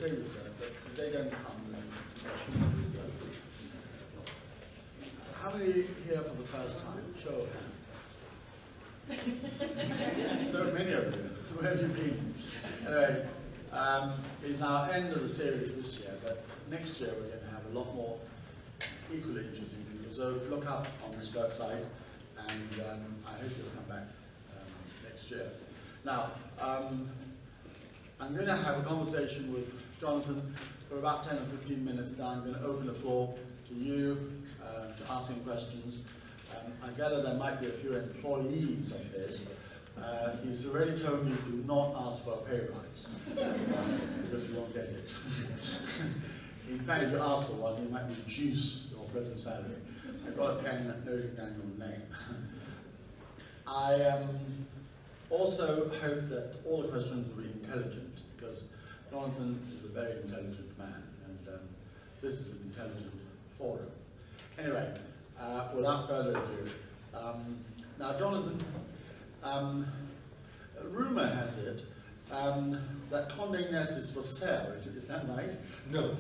say reserved, but if they don't come, then they shouldn't be reserved. How many here for the first time? Show of hands. So many of you. Where have you been? Anyway, it's our end of the series this year, but next year we're going to have a lot more equally interesting people. So look up on this website, and I hope you'll come back next year. Now, I'm going to have a conversation with Jonathan for about 10 or 15 minutes now. I'm going to open the floor to you, to asking questions. I gather there might be a few employees of his. He's already told me do not ask for a pay rise, because you won't get it. In fact, if you ask for one, you might reduce your present salary. I've got a pen noting down your name. I also hope that all the questions will be intelligent, because Jonathan is a very intelligent man, and this is an intelligent forum. Anyway, without further ado, now Jonathan, rumor has it that Conde Nast is for sale. Is that right? No.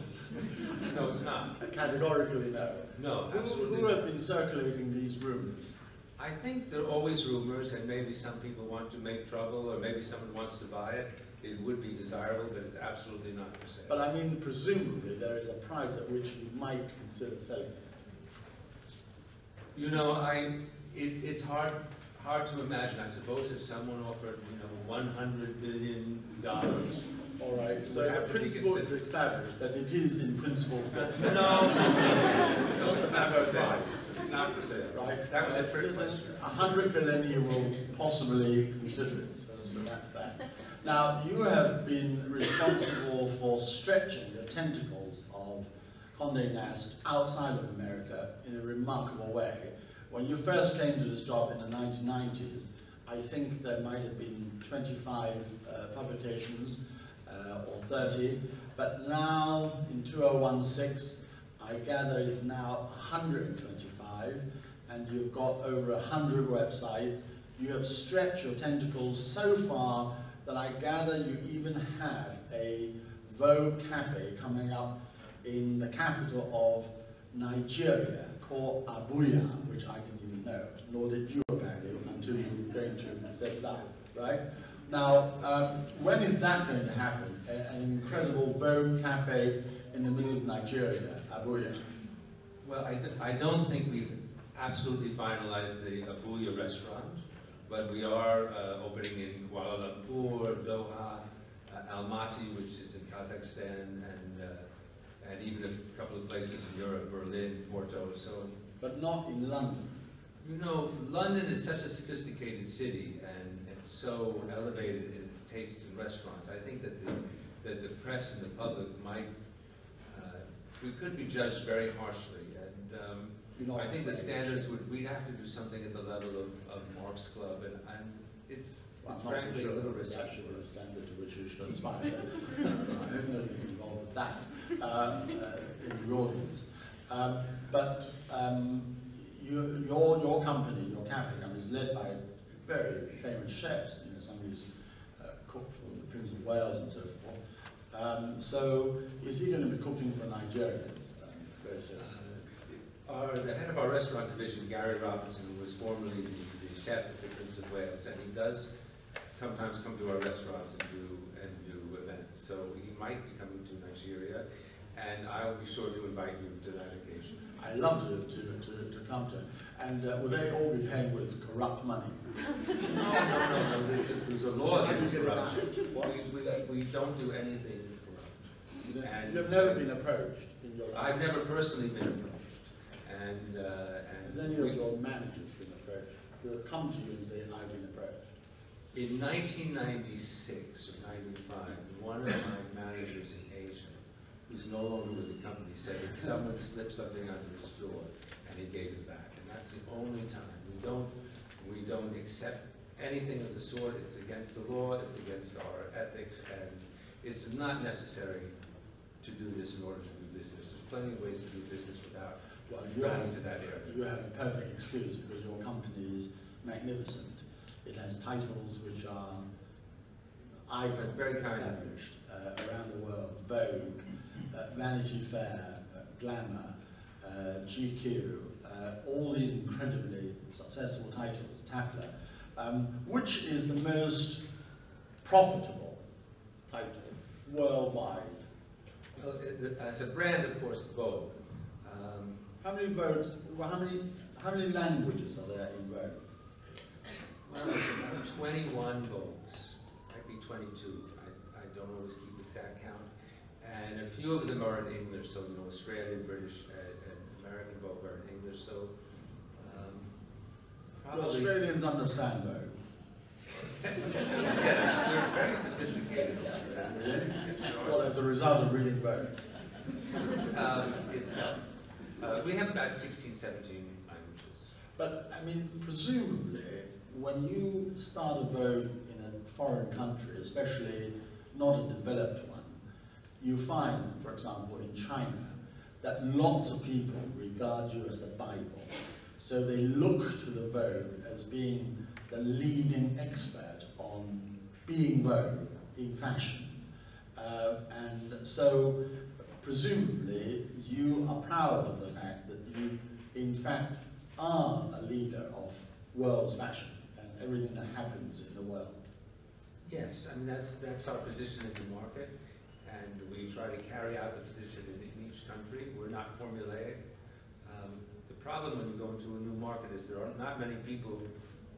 No, it's not. Categorically no. No, absolutely Who have been circulating these rumors? I think there are always rumors, and maybe some people want to make trouble, or maybe someone wants to buy it. It would be desirable, but it's absolutely not for sale. But I mean, presumably there is a price at which you might consider selling it. You know, it's hard to imagine. I suppose if someone offered, $100 billion. All right, so the principle is established that it is in principle for sale. No, it's not for sale. It's not for sale. Right. That was a trick question. 100 billion you will possibly consider it, so that's that. Now, you have been responsible for stretching the tentacles of Conde Nast outside of America in a remarkable way. When you first came to this job in the 1990s, I think there might have been 25 publications or 30, but now in 2016, I gather is now 125, and you've got over 100 websites. You have stretched your tentacles so far that I gather you even have a Vogue cafe coming up in the capital of Nigeria called Abuja, which I didn't even know, nor did you apparently until you were going to set it up, right? Now, when is that going to happen? An incredible Vogue cafe in the middle of Nigeria, Abuja. Well, I don't think we've absolutely finalized the Abuja restaurant, but we are opening in Kuala Lumpur, Doha, Almaty, which is in Kazakhstan, and even a couple of places in Europe, Berlin, Porto. So, but not in London. You know, London is such a sophisticated city, and it's so elevated in its tastes and restaurants. I think that the press and the public might, we could be judged very harshly, and I think the standards we'd have to do something at the level of Mark's Club, and it's frankly a little risky. That's the standard to which you should aspire. I hope nobody's involved with that in the audience. But your company, your cafe company, is led by very famous chefs. You know, somebody who's cooked for the Prince of Wales and so forth. So, is he going to be cooking for Nigerians very soon? The head of our restaurant division, Gary Robinson, was formerly the chef at the Prince of Wales, and he does sometimes come to our restaurants and do events. So he might be coming to Nigeria, and I'll be sure to invite you to that occasion. I love to come to it. And will they all be paying with corrupt money? No. There's a law against corruption. We don't do anything corrupt. You've never been approached in your life? I've never personally been approached. And has any of your managers been approached? Who have come to you and say, I've been approached? In 1996 or 95, one of my managers in Asia, who's no longer with the company, said that someone slipped something under his door, and he gave it back. And that's the only time. We don't accept anything of the sort. It's against the law. It's against our ethics, and it's not necessary to do this in order to do business. There's plenty of ways to do business without running to that area. You have a perfect excuse because your company is magnificent. It has titles which are icons very kind established. around the world, Vogue, Vanity Fair, Glamour, GQ, all these incredibly successful titles, Tapler, which is the most profitable title worldwide? Well, as a brand, of course, Vogue. How many Vogues, well, how many languages are there in Vogue? Well, it's about 21 Vogues, might be 22. I don't always keep exact count. And a few of them are in English, so you know, Australian, British, and American Vogue are in English. So The Australians understand Vogue. Yes, they're very sophisticated. Well, as a result of reading Vogue. We have about 16, 17 languages. But, I mean, presumably, when you start a Vogue in a foreign country, especially not a developed one, you find, for example, in China, that lots of people regard you as the Bible. So they look to the Vogue as being the leading expert on being Vogue in fashion. And so, presumably, you are proud of the fact that you, in fact, are a leader of world's fashion and everything that happens in the world. Yes, I mean, that's our position in the market, and we try to carry out the position in each country. We're not formulaic. The problem when you go into a new market is there are not many people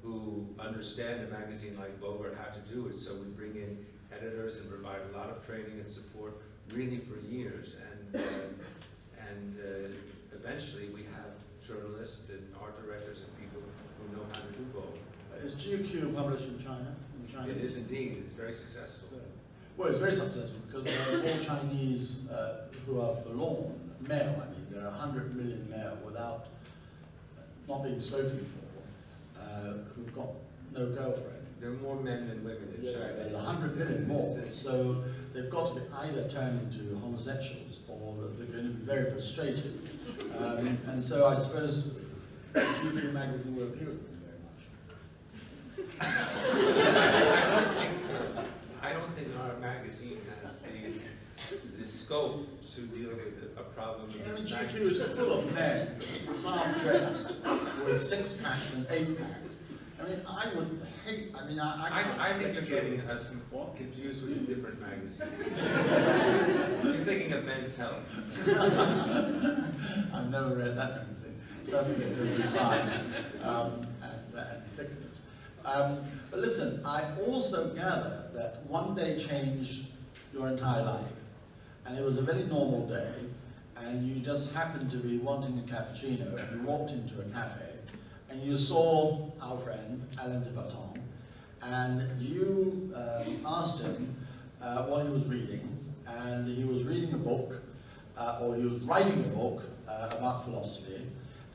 who understand a magazine like Vogue or how to do it, so we bring in editors and provide a lot of training and support really for years, and eventually we have journalists and art directors and people who know how to do Vogue. Is GQ published in China? It is indeed. It's very successful. Well, it's very successful because there are more Chinese who are forlorn, male. I mean, there are 100 million male without not being spoken for, who've got no girlfriend. There are more men than women in China. There are 100 million more. So they've got to be either turned into homosexuals or they're going to be very frustrated. And so I suppose GQ magazine will appeal to them very much. I don't think our magazine has the scope to deal with a problem in this GQ is full of men, half-dressed, with 6-packs and 8-packs. I mean, I would hate, I mean, I think you're getting us confused with a different magazine. You're thinking of Men's Health. I've never read that magazine. Certainly different size and thickness. But listen, I also gather that one day changed your entire life. And it was a very normal day, and you just happened to be wanting a cappuccino, and you walked into a cafe, and you saw our friend, Alain de Botton, and you asked him what he was reading, and he was reading a book, or he was writing a book about philosophy,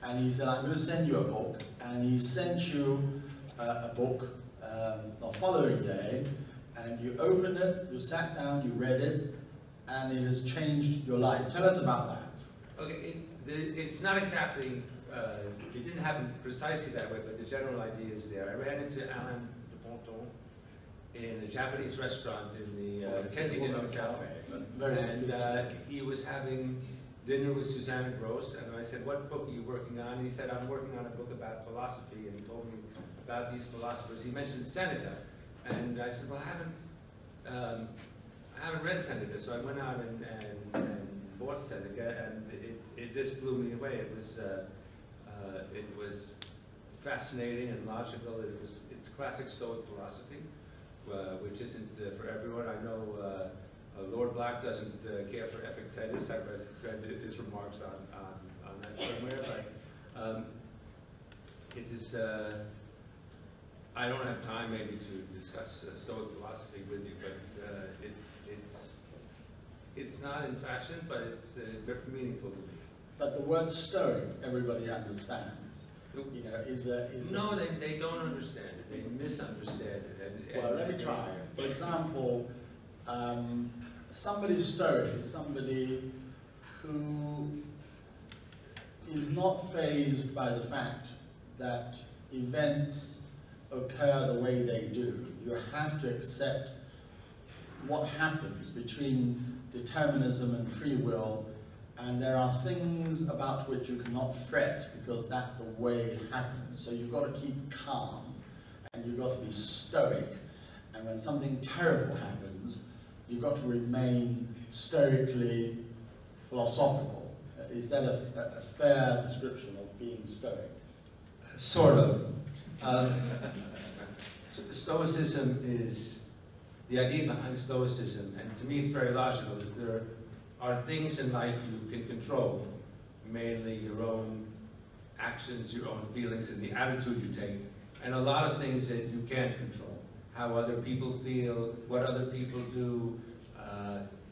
and he said, I'm going to send you a book, and he sent you a book the following day, and you opened it, you sat down, you read it, and it has changed your life. Tell us about that. Okay, it's not exactly, it didn't happen precisely that way, but the general idea is there. I ran into Alain de Botton in a Japanese restaurant in the Kensington Hotel, and he was having dinner with Suzanne Gross, and I said, what book are you working on? And he said, I'm working on a book about philosophy, and he told me about these philosophers. He mentioned Seneca, and I said, well, I haven't read Seneca, so I went out and bought Seneca, and it just blew me away. It was fascinating and logical. It's classic Stoic philosophy, which isn't for everyone. I know Lord Black doesn't care for Epictetus. I read his remarks on that somewhere, but it is. I don't have time maybe to discuss Stoic philosophy with you, but it's not in fashion, but it's very meaningful to me. But the word Stoic, everybody understands. You know, no, they don't understand it. They misunderstand it. Well, let me try. For example, somebody Stoic is somebody who is not fazed by the fact that events occur the way they do. You have to accept what happens between determinism and free will, and there are things about which you cannot fret because that's the way it happens. So you've got to keep calm, and you've got to be stoic, and when something terrible happens, you've got to remain stoically philosophical. Is that a fair description of being stoic? Sort of. Stoicism is, the idea behind Stoicism, and to me it's very logical, is there are things in life you can control, mainly your own actions, your own feelings, and the attitude you take, and a lot of things that you can't control. How other people feel, what other people do,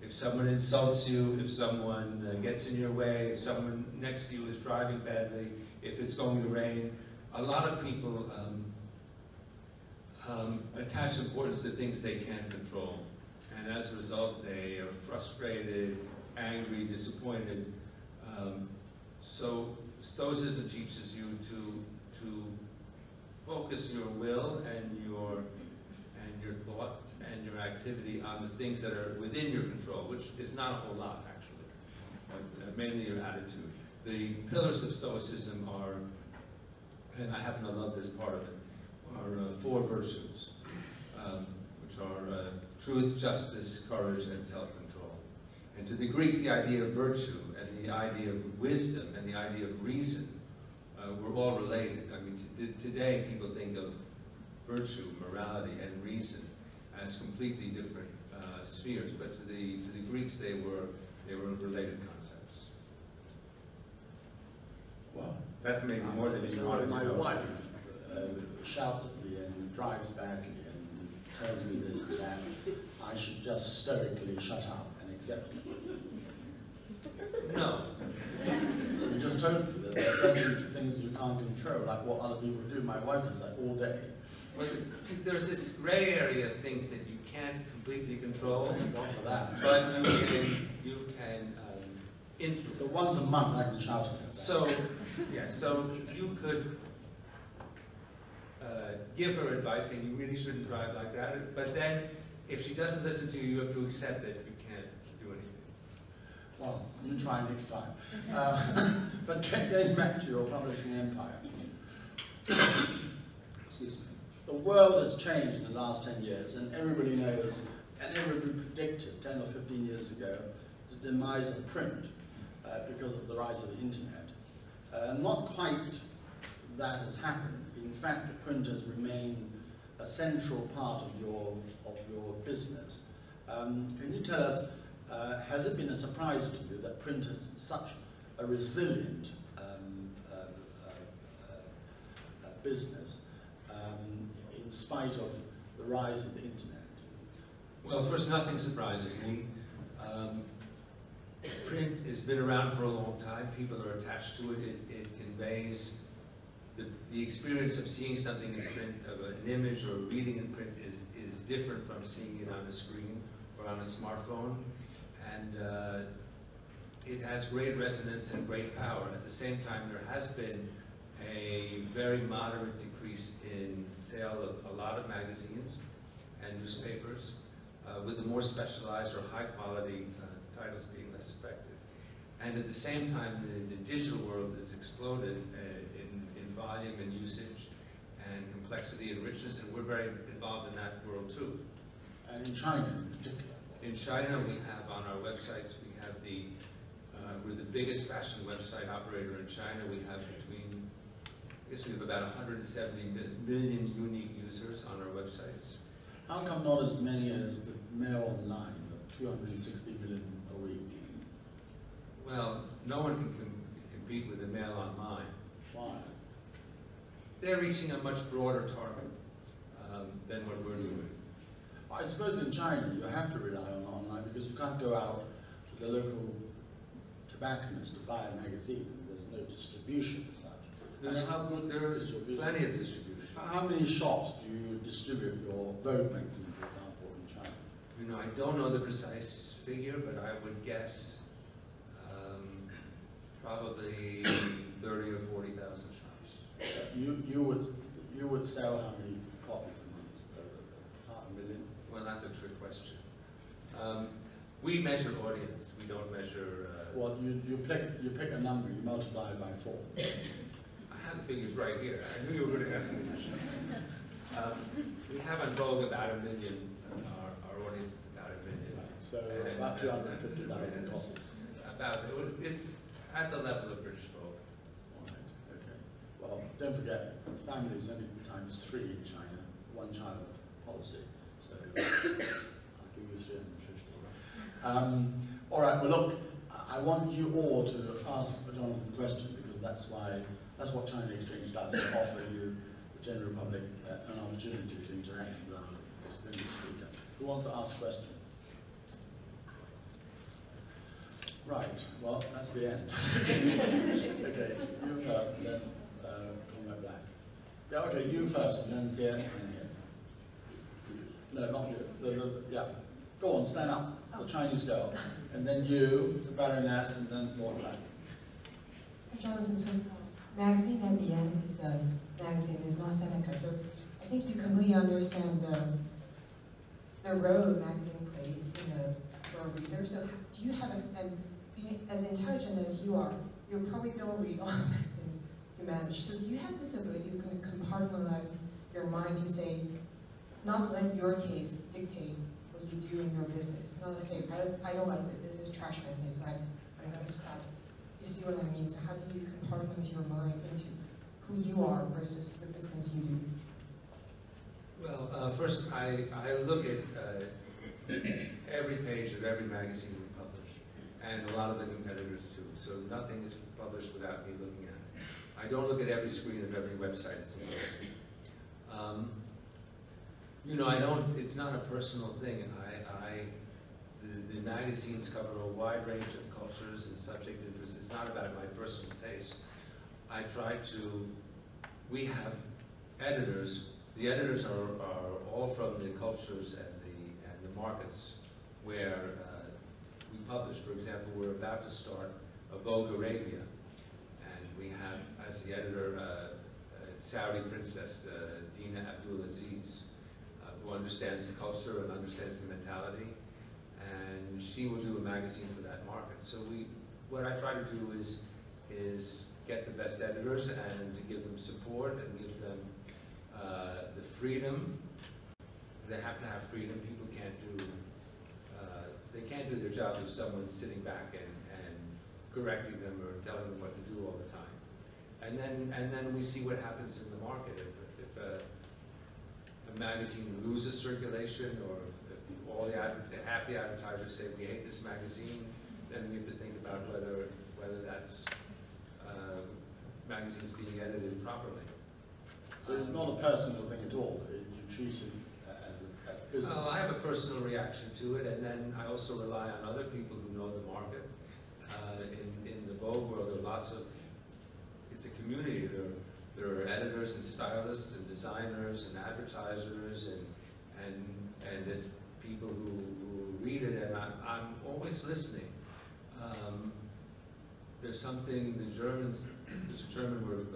if someone insults you, if someone gets in your way, if someone next to you is driving badly, if it's going to rain. A lot of people attach importance to things they can't control. And as a result, they are frustrated, angry, disappointed. So Stoicism teaches you to focus your will and your thought and your activity on the things that are within your control, which is not a whole lot, actually, but mainly your attitude. The pillars of Stoicism are, and I happen to love this part of it, are 4 virtues, which are truth, justice, courage, and self-control. And to the Greeks, the idea of virtue and the idea of wisdom and the idea of reason were all related. I mean, today people think of virtue, morality, and reason as completely different spheres, but to the Greeks, they were related concepts. Well, that's maybe more than you wanted to know. My wife shouts at me and drives badly and tells me this and that. I should just stoically shut up and accept it. No. You just told me that there are certain things you can't control, like what other people do. My wife is like all day. Well, there's this gray area of things that you can't completely control. Thank God for that. But you can influence. So once a month I can shout at her. So, yeah, so you could give her advice saying you really shouldn't drive like that, but then if she doesn't listen to you, you have to accept that you can't do anything. Well, you try next time. But getting back to your publishing empire. Excuse me. The world has changed in the last 10 years, and everybody knows, and everybody predicted 10 or 15 years ago the demise of print because of the rise of the internet. Not quite that has happened. In fact, print has remained a central part of your business. Can you tell us, has it been a surprise to you that print is such a resilient business in spite of the rise of the internet? Well, first, nothing surprises me. Print has been around for a long time. People are attached to it. It conveys the experience of seeing something in print, of an image or reading in print, is different from seeing it on a screen or on a smartphone. And it has great resonance and great power. At the same time, there has been a very moderate decrease in sale of a lot of magazines and newspapers, with the more specialized or high-quality titles being less effective. And at the same time, the digital world has exploded in volume and usage and complexity and richness, and we're very involved in that world too. And in China in particular? In China, we have on our websites, we have we're the biggest fashion website operator in China. We have I guess we have about 170 million unique users on our websites. How come not as many as the Mail Online, of 260 million a week? Well, no one can compete with the Mail Online. Why? They're reaching a much broader target than what we're doing. I suppose in China you have to rely on online because you can't go out to the local tobacconist to buy a magazine. There's no distribution as such. There's plenty of distribution. How many shops do you distribute your Vogue magazine, for example, in China? You know, I don't know the precise figure, but I would guess probably 30 or 40,000 shops. You would sell how many copies a month? 500,000? Well, that's a trick question. We measure audience. We don't measure. Well, you pick a number, you multiply it by 4. I have the figures right here. I knew you were going to ask me this. We have on Vogue about 1 million. Our audience is about 1 million. So about 250,000 copies. It's at the level of British Vogue. All right. Okay. Well, don't forget, families only times 3 in China, 1 child policy. So I'll give you 350. All right. Well, look, I want you all to ask Jonathan a question because that's what China Exchange does, to offer you, the general public, an opportunity to interact with our distinguished speaker. Who wants to ask a question? Right, well, that's the end. Okay, you first, and then Conde Black. Yeah, okay, you first, and then here, and here. No, not you. Yeah, go on, stand up, the Chinese girl. And then you, the Baroness, and then Lord Black. Jonathan, so magazine at the end is a magazine, it's not Seneca, so I think you completely understand the role magazine plays for a reader. So do you have being as intelligent as you are, you probably don't read all the magazines you manage. So do you have this ability to kind of compartmentalize your mind to say, not let your taste dictate what you do in your business? Not to say, I don't like this is trash magazine, so I'm going to scrap it. You see what I mean? So how do you compartment your mind into who you are versus the business you do? Well, first, I look at every page of every magazine we publish, and a lot of the competitors too. So nothing is published without me looking at it. I don't look at every screen of every website. It's impossible. You know, I don't. It's not a personal thing. The magazines cover a wide range of cultures and subject interests. It's not about my personal taste. I try to. We have editors. The editors are all from the cultures and the markets where we publish. For example, we're about to start a Vogue Arabia, and we have as the editor Saudi princess Dina Abdulaziz, who understands the culture and understands the mentality, and she will do a magazine for that market. So what I try to do is get the best editors and to give them support and give them the freedom. They have to have freedom. People can't do they can't do their job if someone's sitting back and correcting them or telling them what to do all the time. And then we see what happens in the market. If a magazine loses circulation, or if half the advertisers say we hate this magazine, then we have to think about whether that's magazines being edited properly. So it's not a personal thing at all. You treat it as a business. Well, I have a personal reaction to it, and then I also rely on other people who know the market. In the Vogue world, there are lots of. It's a community. There are editors and stylists and designers and advertisers and there's people who read it, and I'm always listening. There's something there's a German word,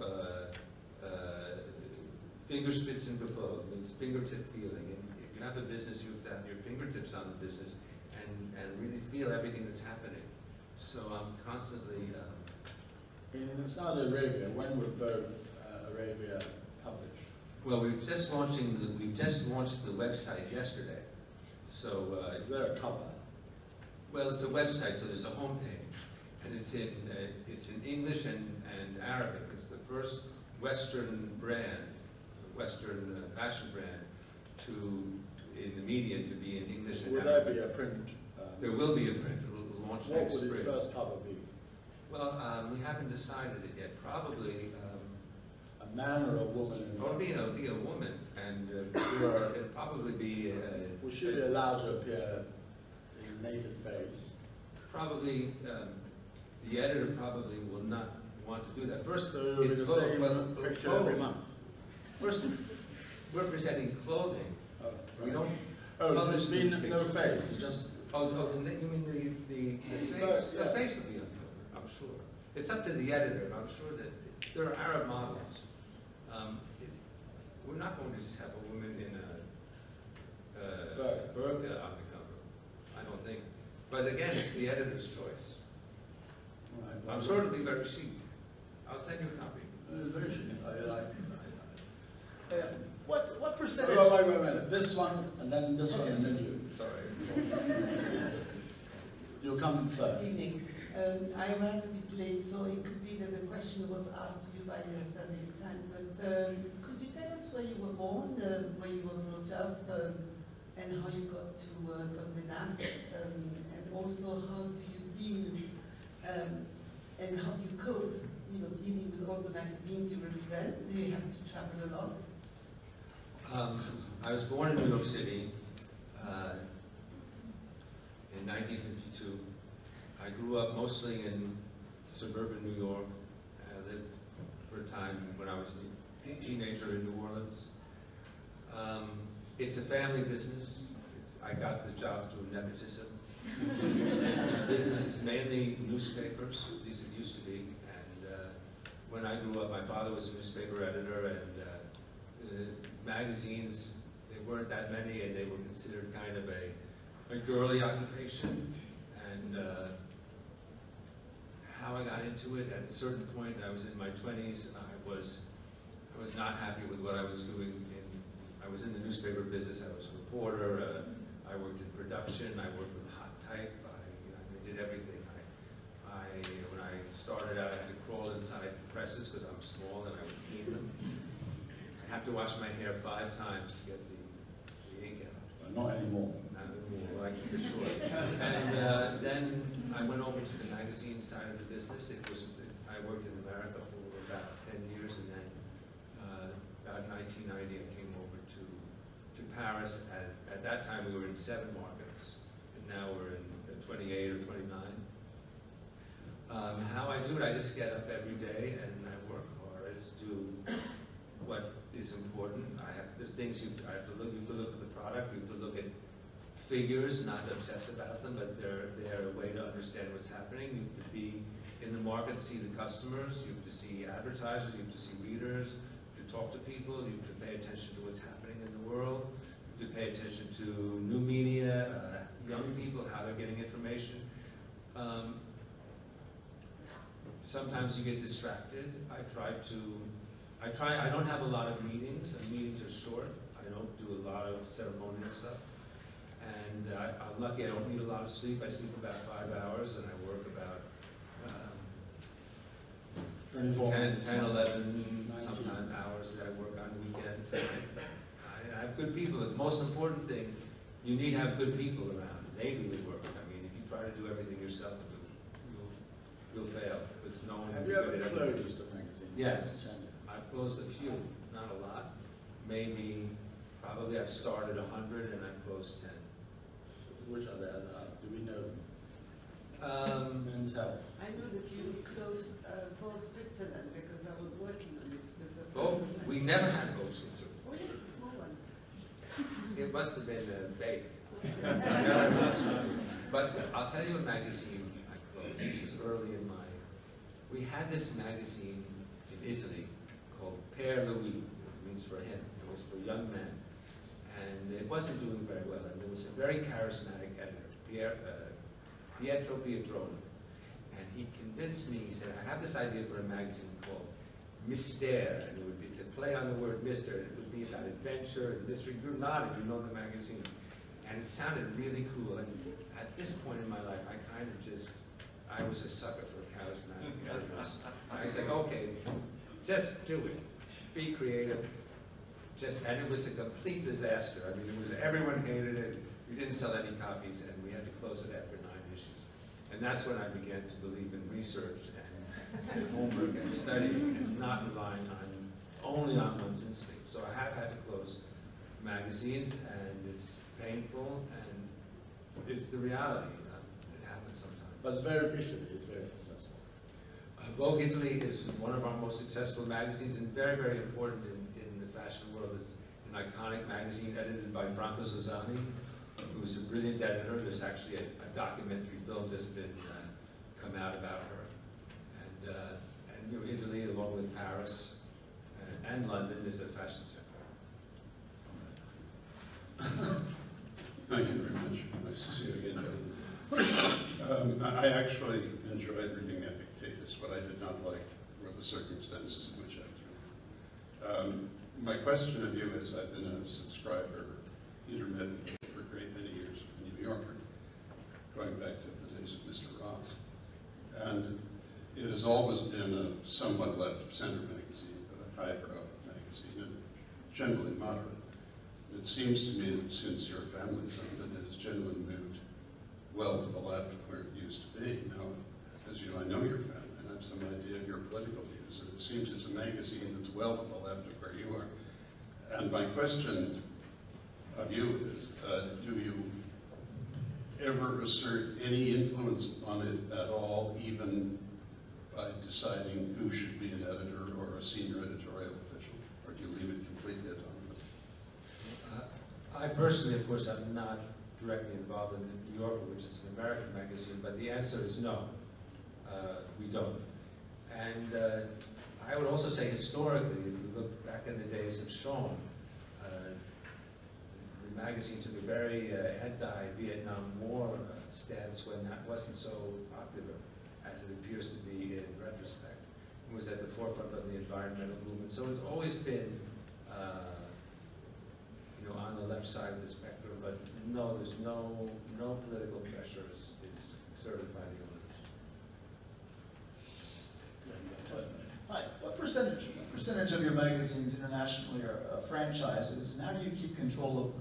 Fingerspitzengefühl, means fingertip feeling. And if you have a business, you have to have your fingertips on the business and really feel everything that's happening. So I'm constantly. In Saudi Arabia, when would Vogue Arabia publish? Well, we've just launched the website yesterday. So is there a cover? Well, it's a website, so there's a homepage, and it's in English and Arabic. It's the first Western brand, Western fashion brand, in the media to be in English and Arabic. Will there be a print? There will be a print. It will launch next spring. What would its first cover be? Well, we haven't decided it yet. Probably a man or a woman? It'll be a woman, and it'll probably be. Will she be allowed to appear in naked face? Probably, the editor probably will not want to do that. First, so it's the same picture every month. First, we're presenting clothing. Oh, right. We don't. There's been no face. You just. You mean the face? The face will be on cover, I'm sure. It's up to the editor, but I'm sure that there are Arab models. We're not going to just have a woman in a burqa on the cover. I don't But again, it's the editor's choice. Right. I'm sure it'll be very chic. I'll send you a copy. Very chic. I like it. What percentage? Wait. This one, and then this one, and then you. Sorry. You'll come third. Good evening. I arrived a bit late, so it could be that the question was asked to you by Sunday time. But could you tell us where you were born, where you were brought up, and how you got to Conde Nast, and also how do you deal and how do you cope, dealing with all the magazines you represent? Do you have to travel a lot? I was born in New York City in 1952. I grew up mostly in suburban New York. I lived for a time when I was a teenager in New Orleans. It's a family business. I got the job through nepotism. The business is mainly newspapers, at least it used to be. And when I grew up, my father was a newspaper editor, and magazines, there weren't that many, and they were considered kind of a girly occupation. And how I got into it, at a certain point, I was in my 20s, I was not happy with what I was doing. I was in the newspaper business, I was a reporter, I worked in production, I worked with hot type, I did everything. When I started out, I had to crawl inside presses because I'm small and I would clean them. I have to wash my hair 5 times to get the ink out. Not anymore. Not anymore, I keep it short. And then I went over to the magazine side of the business. I worked in America for about 10 years, and then about 1990 I came over to Paris. At that time we were in 7 markets, and now we're in 28 or 29. How I do it, I just get up every day and I work hard. I just do what is important. There's things you have to look at the product, you have to look at figures, not obsess about them, but they're a way to understand what's happening. You have to be in the market, see the customers, you have to see advertisers, you have to see readers, you have to talk to people, you have to pay attention to what's happening in the world, you have to pay attention to new media, young people, how they're getting information. Sometimes you get distracted. I don't have a lot of meetings. Meetings are short. I don't do a lot of ceremonial stuff. And I'm lucky I don't need a lot of sleep. I sleep about 5 hours and I work about 10, 11, sometimes hours that I work on weekends. I have good people. The most important thing, you need to have good people around. They do the work. I mean, if you try to do everything yourself, you'll fail. Because no one Have will you be good ever at everything. closed a magazine? Yes. I've closed a few, not a lot. Probably I've started 100 and I've closed 10. Which are there? Do we know them? Men's Health. I know that you closed Vogue Switzerland because I was working on it. Vogue? We never had Vogue Switzerland. Oh yes, a small one. It must have been fake. But I'll tell you a magazine I closed. This was early in my... We had this magazine in Italy called Père Louis. It means for him. It was for young men. And it wasn't doing very well. And there was a very charismatic editor, Pietro Pietroni. And he convinced me, he said, I have this idea for a magazine called Mystère. And it's a play on the word Mister. And it would be about adventure and mystery. You're nodding, you know the magazine. And it sounded really cool. And at this point in my life, I was a sucker for charismatic editors. I was like, okay, just do it. Be creative. And it was a complete disaster. I mean, everyone hated it. We didn't sell any copies, and we had to close it after 9 issues. And that's when I began to believe in research and homework and studying, and not relying only on one's instinct. So I have had to close magazines, and it's painful, and it's the reality. It happens sometimes. But very Italy is very successful. Vogue Italy is one of our most successful magazines, and very, very important in the fashion world. It's an iconic magazine edited by Franco Zuzani, who's a brilliant editor. There's actually a documentary film that's been come out about her. And Italy, along with Paris and London, is a fashion center. Thank you very much. Nice to see you again. I actually enjoyed reading Epictetus. What I did not like were the circumstances in which I drew. My question of you is, I've been a subscriber intermittently for a great many years of the New Yorker, going back to the days of Mr. Ross. And it has always been a somewhat left-of-center magazine, but a highbrow magazine, and generally moderate. It seems to me that since your family's owned it, it has generally moved well to the left where it used to be. Now, as you know, I know your family, and I have some idea of your political views, and it seems it's a magazine that's well to the left of where you are. And my question of you is, do you ever assert any influence on it at all, even by deciding who should be an editor or a senior editorial official, or do you leave it completely autonomous? I personally, of course, am not directly involved in the New Yorker, which is an American magazine, but the answer is no, we don't. And I would also say historically, if you look back in the days of Sean, the magazine took a very anti-Vietnam War stance when that wasn't so popular as it appears to be in retrospect. It was at the forefront of the environmental movement, so it's always been you know, on the left side of the spectrum, but no, there's no political pressure is exerted by the owners. Hi, what percentage of your magazines internationally are franchises, and how do you keep control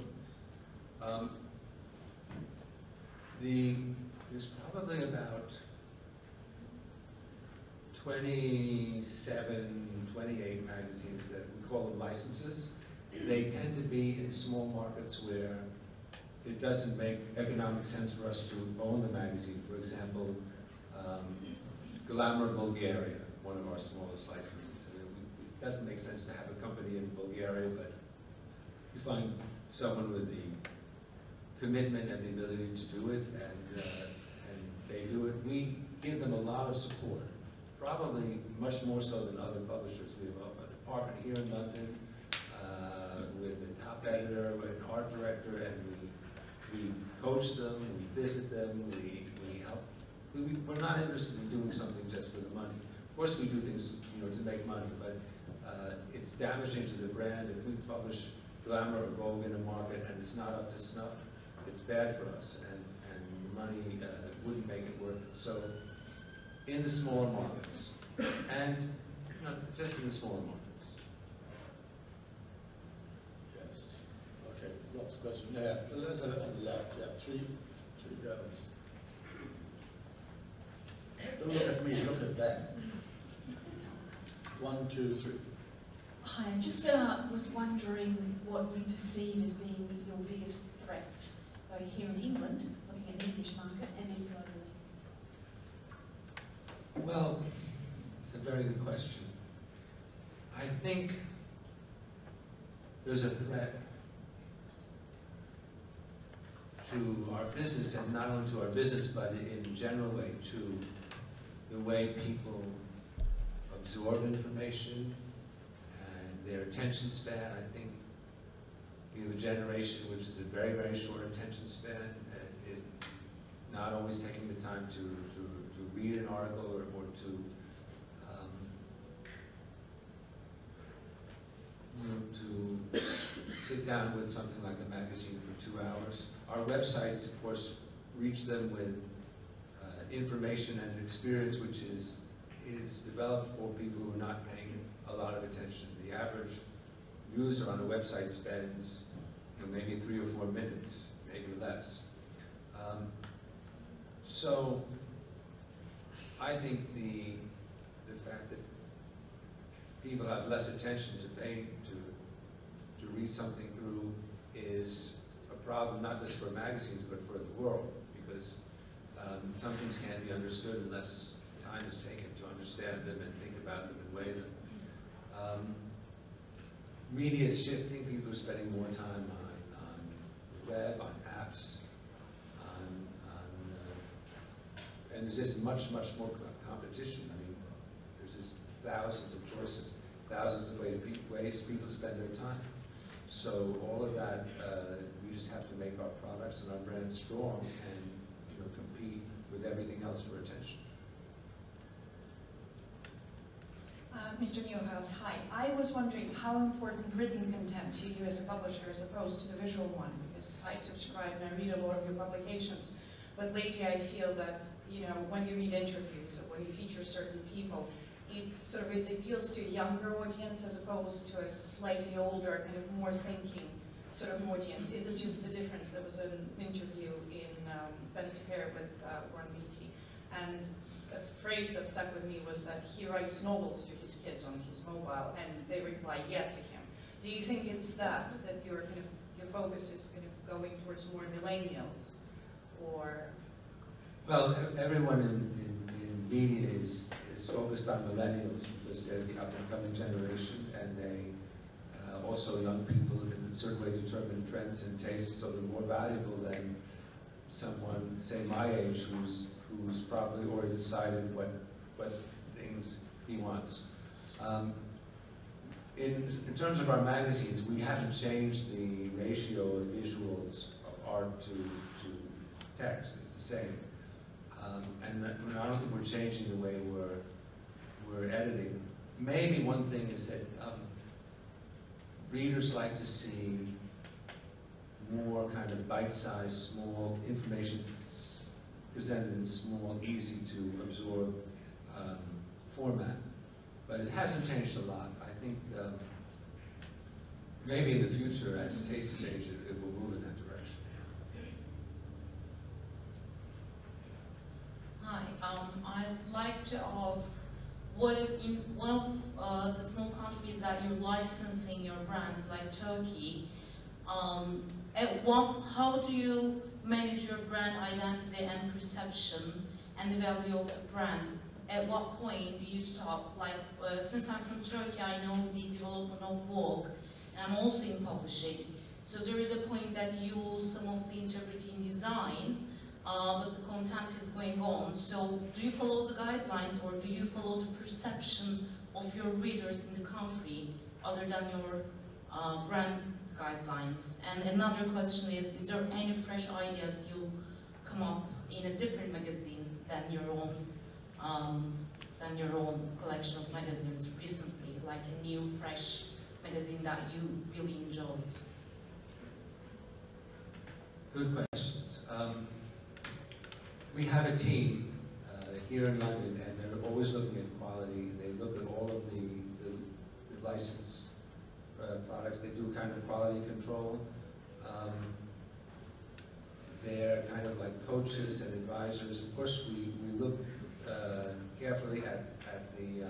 of them? There's probably about 27, 28 magazines that we call them licenses. They tend to be in small markets where it doesn't make economic sense for us to own the magazine. For example, Glamour Bulgaria, one of our smallest licenses. It doesn't make sense to have a company in Bulgaria, but you find someone with the commitment and the ability to do it, and they do it. We give them a lot of support, probably much more so than other publishers. We have a department here in London with a top editor, with an art director, and we coach them, we visit them, we help. We're not interested in doing something just for the money. Of course, we do things, you know, to make money, but it's damaging to the brand if we publish Glamour or Vogue in a market and it's not up to snuff. It's bad for us, and money wouldn't make it worth it. So, in the smaller markets, and not just in the smaller markets. Yes. Okay, lots of questions. Yeah, let's have it on the left. Yeah, three girls. Don't look at me, look at them. 1, 2, 3. Hi, I just was wondering what you perceive as being your biggest threats, both here in England, looking at the English market, and then globally. Well, it's a very good question. I think there's a threat to our business, and not only to our business, but in a general way to the way people absorb information and their attention span. I think we have a generation which is a very, very short attention span and is not always taking the time to read an article or to you know, to sit down with something like a magazine for 2 hours. Our websites, of course, reach them with information and experience which is developed for people who are not paying a lot of attention. The average user on a website spends, you know, maybe 3 or 4 minutes, maybe less. So I think the fact that people have less attention to pay to read something through is a problem, not just for magazines but for the world, because some things can't be understood unless time is taken to understand them and think about them and weigh them. Media is shifting. People are spending more time on the web, on apps, and there's just much more competition. I mean, there's just thousands of choices, thousands of ways people spend their time. So all of that, we just have to make our products and our brands strong, and you compete with everything else for attention. Mr. Newhouse, hi. I was wondering how important written content to you as a publisher as opposed to the visual one, because I subscribe and I read a lot of your publications, but lately I feel that, you know, when you read interviews or when you feature certain people, it appeals to a younger audience as opposed to a slightly older, kind of more thinking sort of audience. Is it just the difference? There was an interview in Vanity Fair with Warren Beatty, and a phrase that stuck with me was that he writes novels to his kids on his mobile, and they reply "yeah" to him. Do you think it's that your focus is kind of going towards more millennials, or? Well, everyone in media is focused on millennials because they're the up-and-coming generation, and they also young people in a certain way determine trends and tastes, so they're more valuable than someone, say my age, who's probably already decided what things he wants. In terms of our magazines, we haven't changed the ratio of visuals of art to text. It's the same. And I don't think we're changing the way we're editing. Maybe one thing is that readers like to see more kind of bite-sized, small information presented in small, easy to absorb format. But it hasn't changed a lot. I think maybe in the future, as tastes change, it will move in that direction. Hi, I'd like to ask, what is in one of the small countries that you're licensing your brands, like Turkey, how do you manage your brand identity and perception and the value of a brand? At what point do you stop? Like, since I'm from Turkey, I know the development of Vogue, and I'm also in publishing. So there is a point that you lose some of the integrity in design, but the content is going on. So do you follow the guidelines, or do you follow the perception of your readers in the country, other than your brand guidelines? And another question is there any fresh ideas you come up in a different magazine than your own collection of magazines recently, like a new, fresh magazine that you really enjoy? Good questions. We have a team here in London, and they're always looking at quality. They look at all of the licensed products. They do kind of quality control. They're kind of like coaches and advisors. Of course, we look carefully at the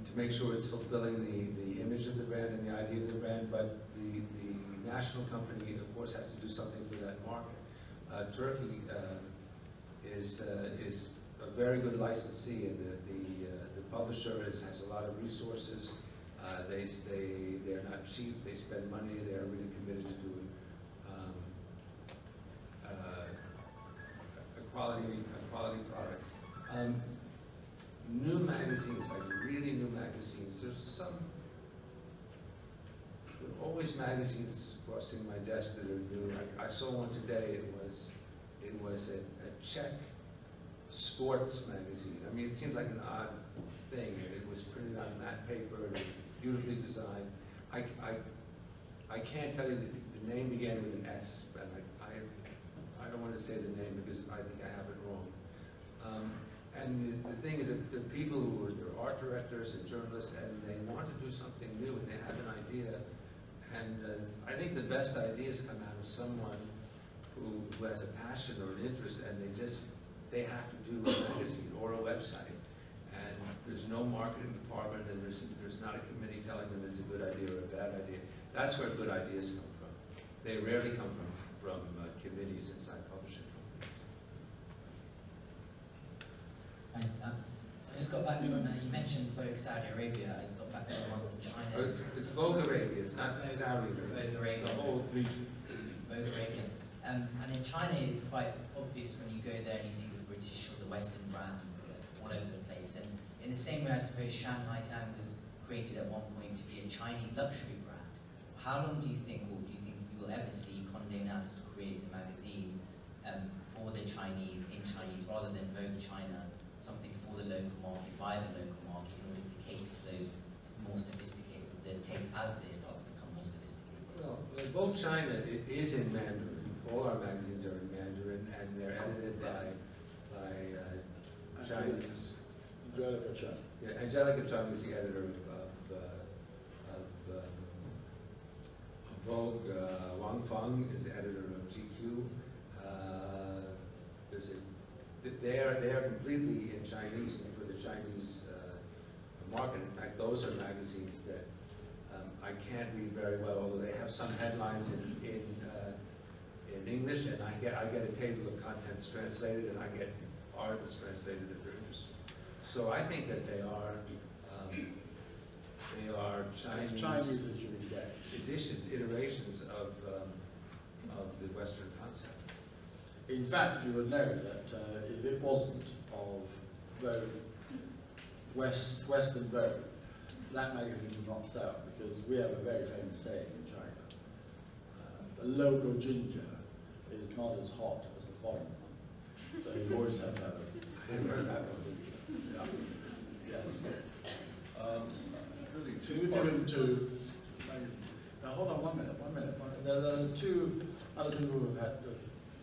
to make sure it's fulfilling the image of the brand and the idea of the brand, but the national company, of course, has to do something for that market. Turkey is a very good licensee, and the publisher has a lot of resources. They're not cheap. They spend money. They're really committed to doing a quality product. New magazines, like really new magazines. There are always magazines crossing my desk that are new. I saw one today. It was a Czech sports magazine. I mean, it seems like an odd thing, and it was printed on matte paper and beautifully designed. I can't tell you the name began with an S, but I don't want to say the name because I think I have it wrong. And the thing is that the people who they're art directors and journalists, and they want to do something new, and they have an idea. And I think the best ideas come out of someone who has a passion or an interest, and they have to do a magazine or a website. And there's no marketing department, and there's not a committee telling them it's a good idea or a bad idea. That's where good ideas come from. They rarely come from committees inside publishing companies. Right, so I just got back from, you mentioned Vogue Saudi Arabia. I got back from one in China. It's Vogue Arabia, it's not Saudi Arabia. Vogue Arabia. It's the whole region. Vogue Arabia. And in China, it's quite obvious when you go there and you see the British or the Western brands all over the place. And in the same way, I suppose Shanghai Tang was created at one point to be a Chinese luxury brand. How long do you think, or do you think you we'll ever see Conde Nast create a magazine for the Chinese, in Chinese, rather than Vogue China, something for the local market, by the local market, in order to cater to those more sophisticated, the taste as they start to become more sophisticated. Well, Vogue China, it is in Mandarin. All our magazines are in Mandarin, and they're edited by Chinese. Angelica Chen. Yeah, Angelica Chung is the editor of Vogue. Wang Feng is the editor of GQ. They are completely in Chinese and for the Chinese market. In fact, those are magazines that I can't read very well, although they have some headlines in English, and I get a table of contents translated, and I get articles translated if they're interesting. So I think that they are Chinese, As Chinese as you can get. editions, iterations of the Western concept. In fact, you would know that if it wasn't of Vogue, Western Vogue, that magazine would not sell, because we have a very famous saying in China. The local ginger is not as hot as a foreign one. So you always have to have I didn't heard that one. yeah. Yes. Really So we're doing two magazines. Now hold on one minute. There are two other people who have had,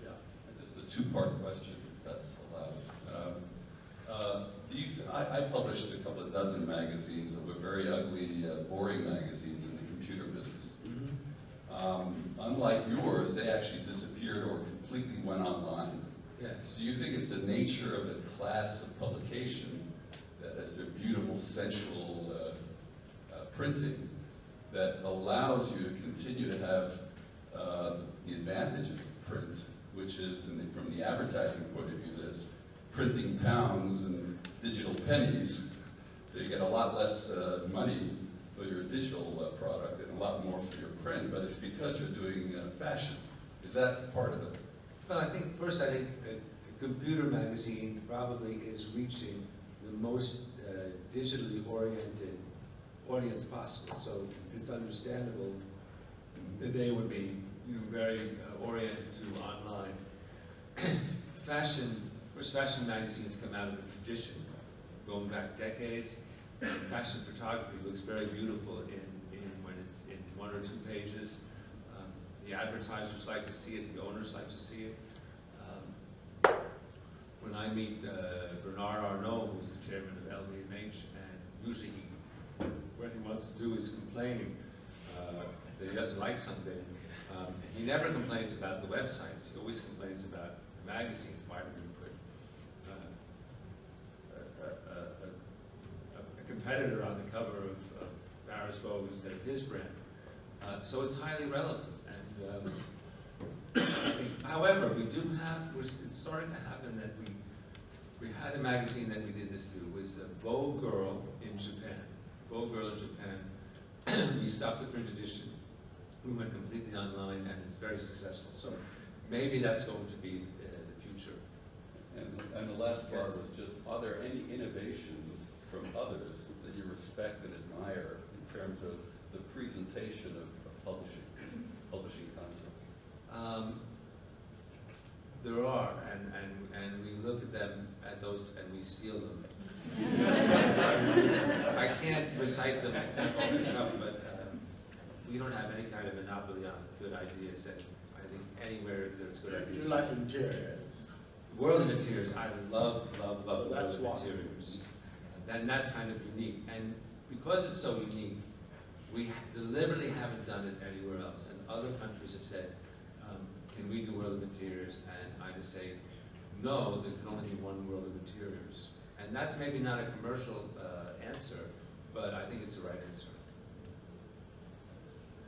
yeah. Just a two-part question, if that's allowed. I published a couple of dozen magazines that were very ugly, boring magazines in the computer business. Unlike yours, they actually disappeared or completely went online. Yes. Do you think it's the nature of a class of publication that has their beautiful, sensual printing that allows you to continue to have the advantage of print, which is, from the advertising point of view, this printing pounds and digital pennies, so you get a lot less money for your digital product and a lot more for your print, but it's because you're doing fashion. Is that part of it? Well, I think a computer magazine probably is reaching the most digitally oriented audience possible. So it's understandable that they would be very oriented to online. First fashion magazines come out of a tradition going back decades. Fashion photography looks very beautiful when it's in 1 or 2 pages. The advertisers like to see it, the owners like to see it. When I meet Bernard Arnault, who's the chairman of LVMH, and usually what he wants to do is complain that he doesn't like something. He never complains about the websites. He always complains about the magazines. Why did we put a competitor on the cover of Paris Vogue instead of his brand? So it's highly relevant. And however, it's starting to happen that we had a magazine that we did this to. It was Vogue Girl in Japan. Vogue Girl in Japan. We stopped the print edition. We went completely online, and it's very successful. So maybe that's going to be the future. And the last part was just, are there any innovations from others that you respect and admire in terms of the presentation of publishing concept? There are, and we look at those, and we steal them. I can't recite them off the cuff, but we don't have any kind of monopoly on good ideas. And I think anywhere there's good ideas. You like interiors. World of Interiors, I love So that's World one. of Interiors. And that's kind of unique. And because it's so unique, we deliberately haven't done it anywhere else. And other countries have said, can we do World of Interiors? And I just say, no, there can only be one World of Interiors. And that's maybe not a commercial answer, but I think it's the right answer.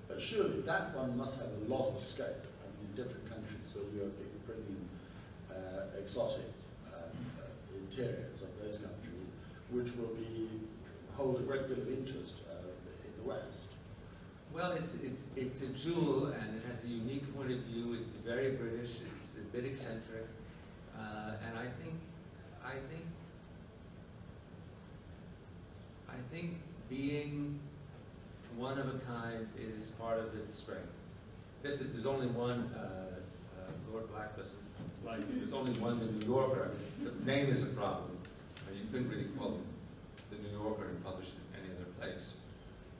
But surely that one must have a lot of scope. I mean, in different countries where you're bringing exotic interiors of those countries, which will hold a great deal of interest in the West. Well, it's a jewel, and it has a unique point of view. It's very British. It's a bit eccentric, and I think being one of a kind is part of its strength. there's only one, Lord Blacklist, there's only one, The New Yorker. The name is a problem. You couldn't really call it The New Yorker and publish it any other place.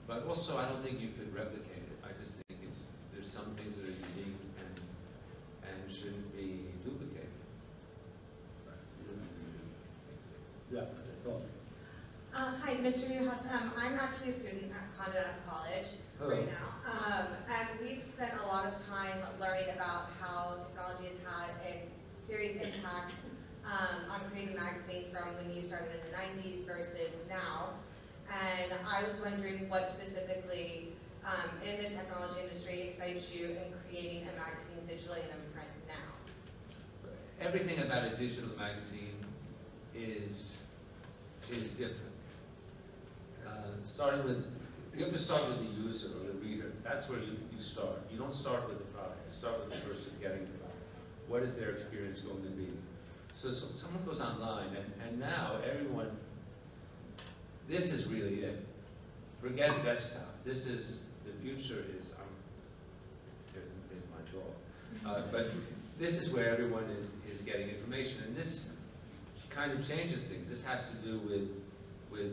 But also, I don't think you could replicate it. I just think there's some things that are unique and shouldn't be duplicated. Yeah, go on. Hi, Mr. Newhouse. I'm actually a student at Conde Nast College right now. And we've spent a lot of time learning about how technology has had a serious impact on creating a magazine from when you started in the 90s versus now. And I was wondering what specifically in the technology industry excites you in creating a magazine digitally and in print now? Everything about a digital magazine is different. You have to start with the user or the reader. That's where you start. You don't start with the product. You start with the person getting the product. What is their experience going to be? So someone goes online, and now everyone, this is really it. Forget desktop. This is, the future is, there's my dog. But this is where everyone is getting information, and this kind of changes things. This has to do with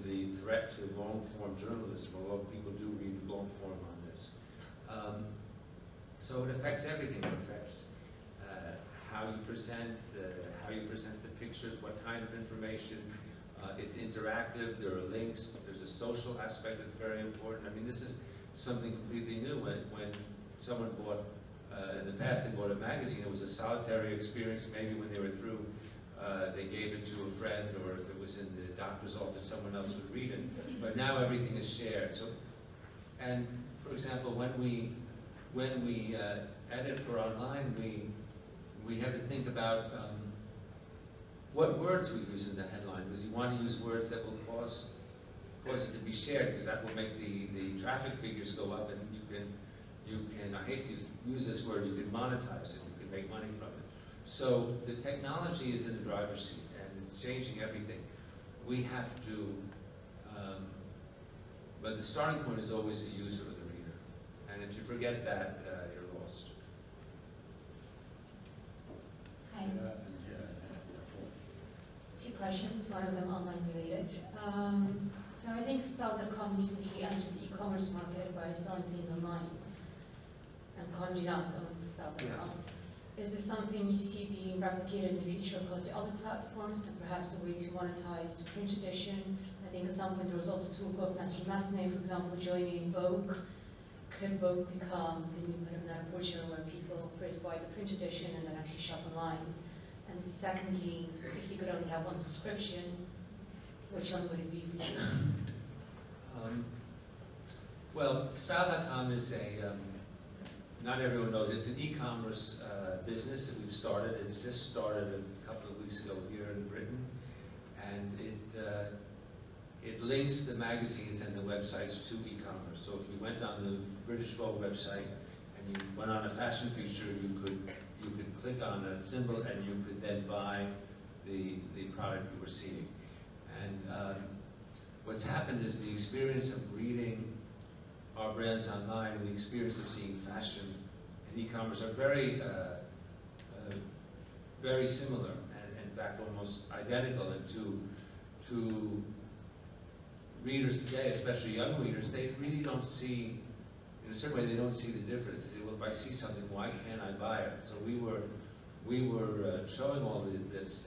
the threat to long-form journalism. A lot of people do read long-form on this. So it affects everything. It affects how you present the pictures, what kind of information. It's interactive. There are links. There's a social aspect that's very important. I mean, this is something completely new. When someone bought, in the past, they bought a magazine. It was a solitary experience. Maybe when they were through, they gave it to a friend, or if it was in the doctor's office, someone else would read it. But now everything is shared. So, and for example, when we edit for online, we have to think about what words we use in the headline, because you want to use words that will cause it to be shared, because that will make the traffic figures go up, and you can, I hate to use this word, you can monetize it, you can make money from it. So the technology is in the driver's seat, and it's changing everything. We have to, but the starting point is always the user or the reader. And if you forget that, you're lost. Hi. A few questions, one of them online related. So I think Style.com recently entered the e-commerce market by selling things online. And Conde Nast owns Style.com. Is this something you see being replicated in the future across the other platforms, and perhaps a way to monetize the print edition? I think at some point there was also talk of Nestor Massenet, for example, joining Vogue. Could Vogue become the new kind of net-a-porter where people first buy the print edition and then actually shop online? And secondly, if you could only have one subscription, which one would it be for you? Well, Style.com is a, not everyone knows, it's an e-commerce business that we've started. It's just started a couple of weeks ago here in Britain. And it links the magazines and the websites to e-commerce. So if you went on the British Vogue website and you went on a fashion feature, you could click on a symbol and you could then buy the product you were seeing. And what's happened is the experience of reading our brands online and the experience of seeing fashion and e-commerce are very, very similar, and in fact almost identical. And to readers today, especially young readers, they really don't see, in a certain way, they don't see the difference. They say, well, if I see something, why can't I buy it? So we were showing all this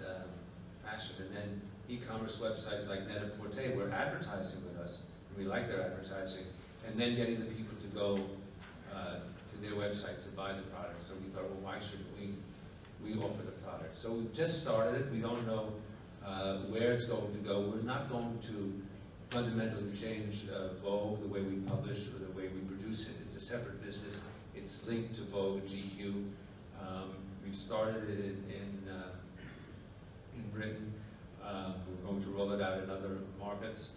fashion, and then e-commerce websites like Net-a-Porter were advertising with us, and we like their advertising, and then getting the people to go to their website to buy the product. So we thought, well, why shouldn't we offer the product? So we've just started it. We don't know where it's going to go. We're not going to fundamentally change Vogue, the way we publish or the way we produce it. It's a separate business. It's linked to Vogue, GQ. We've started it in Britain. We're going to roll it out in other markets.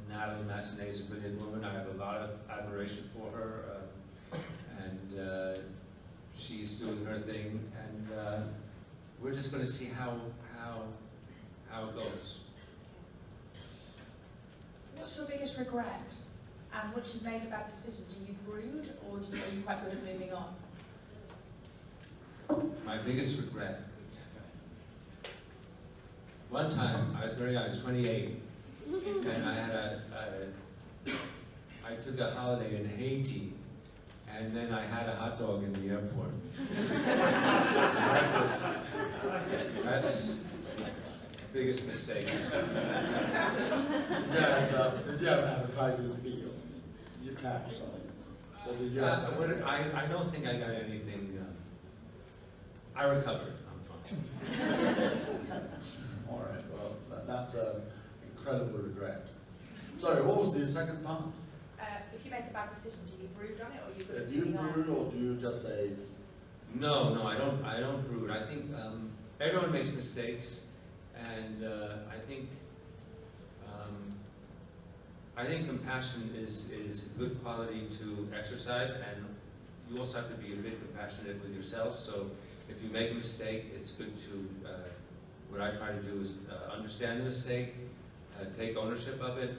Natalie Massenet is a brilliant woman. I have a lot of admiration for her, and she's doing her thing. And we're just going to see how it goes. What's your biggest regret, and what you made about the decision? Do you brood, or are you quite quite good at moving on. My biggest regret. One time, I was very young, I was 28, and I took a holiday in Haiti, and then I had a hot dog in the airport. That's the biggest mistake. Did you have advertisers beat you cash something? Or did you have I don't think I got anything. I recovered. I'm fine. All right, well, that's an incredible regret. Sorry, what was the second part? If you make a bad decision, do you brood on it, or you Do you brood, or do you just say? No, I don't brood. I think everyone makes mistakes, and I think compassion is a good quality to exercise, and you also have to be a bit compassionate with yourself. So if you make a mistake, it's good to, what I try to do is understand the mistake, take ownership of it.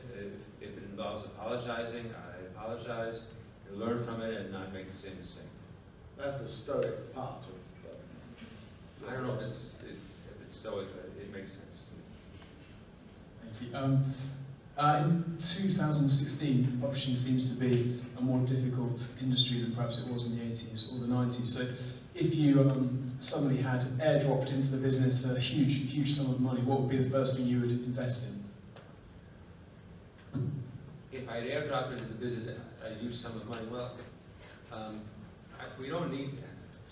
If it involves apologizing, I apologize, and learn from it and not make the same mistake. That's the stoic part of. I don't know if it's stoic, but it makes sense to me. Thank you. In 2016, publishing seems to be a more difficult industry than perhaps it was in the 80s or the 90s. So if you suddenly had airdropped into the business a huge sum of money, what would be the first thing you would invest in? If I had airdropped into the business a huge sum of money, well, we don't need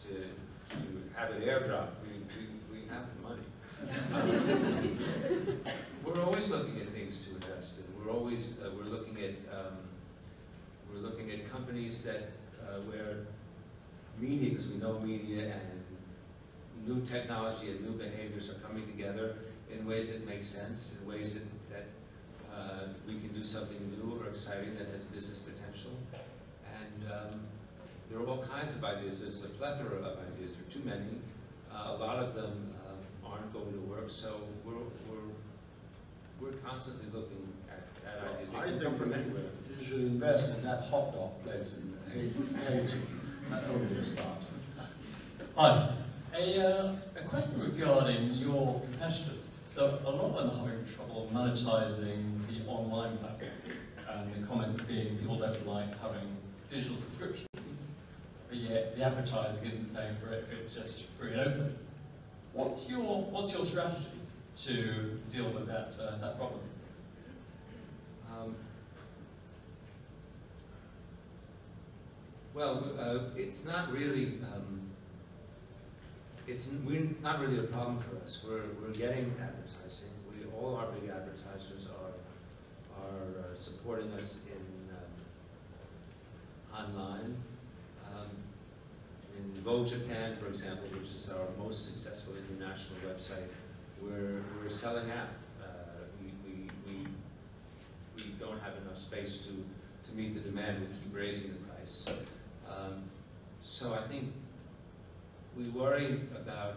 to have it airdropped. We have the money. We're always looking at things to invest in. We're always we're looking at companies that where media, because we know media and new technology and new behaviors are coming together in ways that make sense, in ways that we can do something new or exciting that has business potential. And there are all kinds of ideas. There's a plethora of ideas. There are too many. A lot of them aren't going to work. So we're constantly looking at ideas. I think from anywhere. You should invest in that hot dog place in Haiti. That would be a start. Hi. A question regarding your competitors. So a lot of them are having trouble monetizing the online platform, and the comments being people don't like having digital subscriptions, but yet the advertising isn't paying for it if it's just free and open. What's your strategy to deal with that problem? It's not really. It's not really a problem for us. We're getting advertising. All our big advertisers are supporting us in online. In Vogue Japan, for example, which is our most successful international website, we're selling out. We don't have enough space to meet the demand. We keep raising the price. So I think we worry about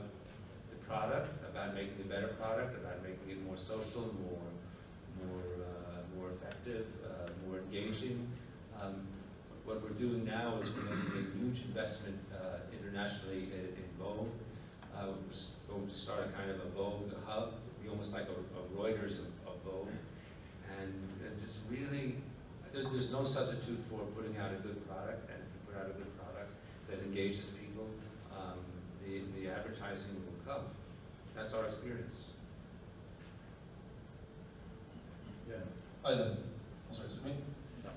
the product, about making a better product, about making it more social, more effective, more engaging. What we're doing now is we're making a huge investment internationally in Vogue. We're going to start a kind of a Vogue hub, be almost like a Reuters of Vogue, and just really, there's no substitute for putting out a good product, and if you put out a good product that engages people, the advertising will come. That's our experience. Yeah. Hi there. Oh, sorry, is it me?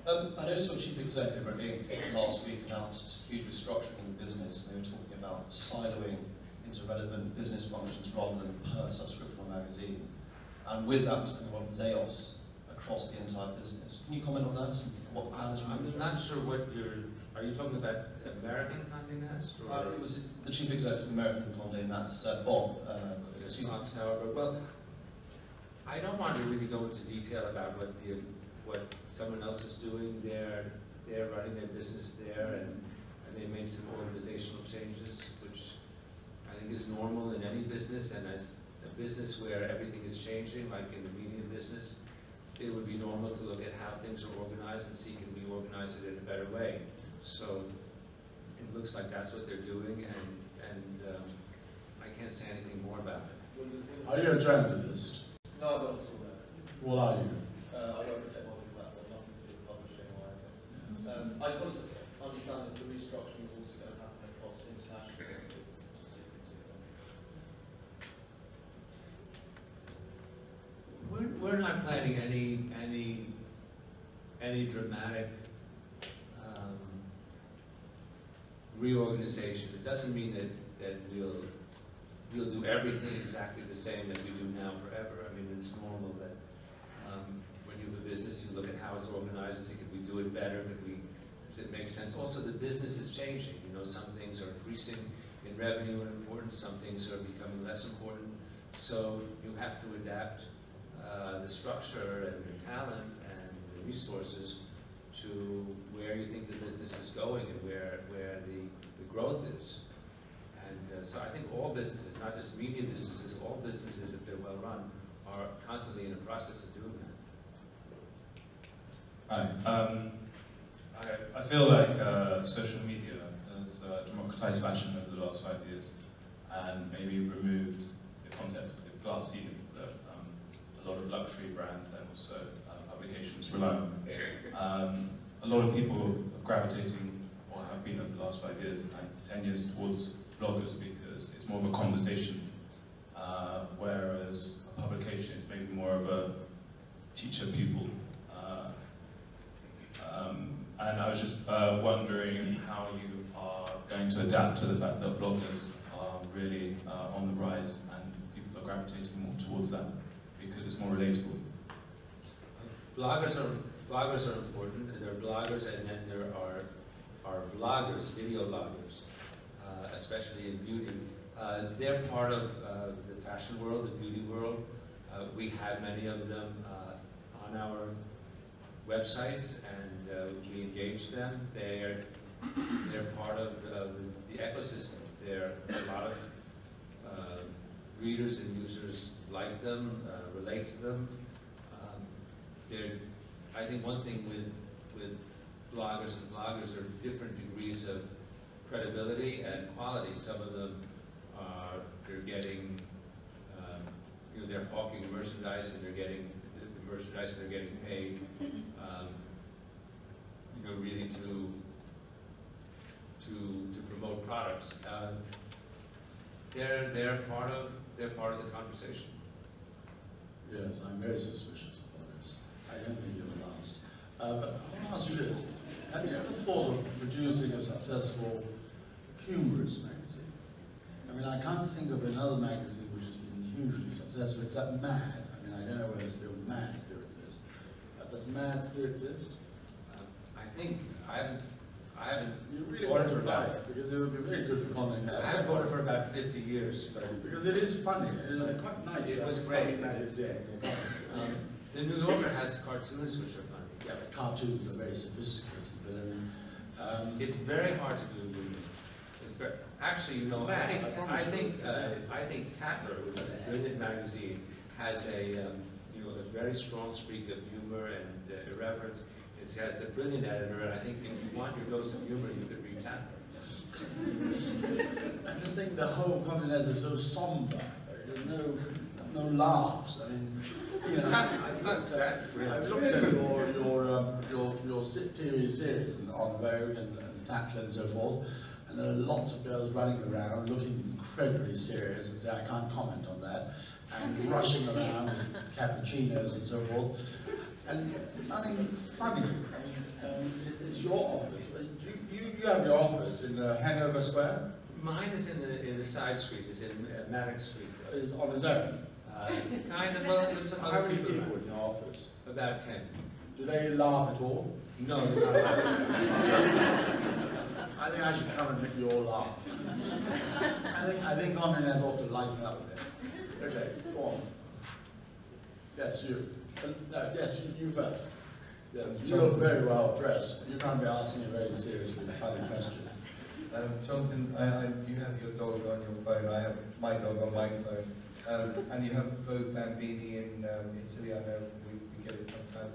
I noticed your chief executive last week announced huge restructuring in the business. They were talking about siloing into relevant business functions rather than per subscription or magazine. And with that, was going to want layoffs across the entire business. Can you comment on that? What plans? I'm not sure what are you talking about American Conde Nast? It was the chief executive of American Conde Nast, Bob. Well, I don't want to really go into detail about what someone else is doing. They're running their business there, and they made some organizational changes, which I think is normal in any business. And as a business where everything is changing, like in the media business, it would be normal to look at how things are organized and see can we organize it in a better way. So looks like that's what they're doing, and I can't say anything more about it. Are you a journalist? No, I'm not at all. What are you? I work for a technology platform, nothing to do with publishing or anything. I just want to understand if the restructuring is also going to happen across international markets. We're not planning any dramatic reorganization. It doesn't mean that we'll do everything exactly the same as we do now forever. I mean, it's normal that when you have a business, you look at how it's organized and say, could we do it better? Does it make sense? Also, the business is changing. You know, some things are increasing in revenue and importance, some things are becoming less important. So you have to adapt the structure and the talent and the resources to where you think the business is going and where the growth is. And so I think all businesses, not just media businesses, all businesses, if they're well run, are constantly in the process of doing that. Hi. I feel like social media has democratized fashion over the last 5 years and maybe removed the concept of glass ceiling that a lot of luxury brands and also publications rely on. A lot of people are gravitating, or have been over the last 5 years and 10 years, towards bloggers because it's more of a conversation, whereas a publication is maybe more of a teacher-pupil. And I was just wondering how you are going to adapt to the fact that bloggers are really on the rise and people are gravitating more towards that because it's more relatable. Bloggers are important. There are bloggers, and then there are vloggers, video bloggers, especially in beauty. They're part of the fashion world, the beauty world. We have many of them on our websites, and we engage them. They're part of the ecosystem. There are a lot of readers and users like them, relate to them. I think one thing with bloggers and vloggers are different degrees of credibility and quality. Some of them they're getting, they're hawking merchandise and they're getting the merchandise and they're getting paid, really to promote products. They're part of the conversation. Yes, I'm very suspicious of others. I don't think you're the last. But I want to ask you this. Have you ever thought of producing a successful humorous magazine? I mean, I can't think of another magazine which has been hugely successful except Mad. I mean, I don't know whether still Mad still exists. Does Mad still exist? I haven't you really bought want it to for buy about, it because it would be very good for Conde Nast. I haven't bought it for about 50 years, but because it is funny. It's quite nice. It was great. The New Yorker has cartoons which are funny. Yeah, but cartoons are very sophisticated. But I mean, it's very hard to do. It's very, actually, I think Tatler, which is a brilliant magazine, has a a very strong streak of humor and irreverence. It has a brilliant editor, and I think if you want your dose of humor, you could read Tatler. I just think the whole Conde Nast is so somber. There's no laughs. I mean, I've looked at your TV series on Vogue and Tatler and so forth, and there are lots of girls running around looking incredibly serious and say, I can't comment on that, and rushing around with cappuccinos and so forth, and nothing funny. It's your office. You have your office in Hanover Square? Mine is in the side street. It's in Maddox Street. Is on his own? Kind of. Well, there's some How other many people people in your office? About 10. Do they laugh at all? No, they're not laughing. I think I should come and make you all laugh. I think Conde Nast ought to lighten up a bit. Okay, go on. Yes, you. No, yes, you first. Yes, you look very well dressed. You can't be asking a very seriously funny question. Jonathan, you have your dog on your phone. I have my dog on my phone. And you have Vogue Bambini in Italy. I know we get it sometimes.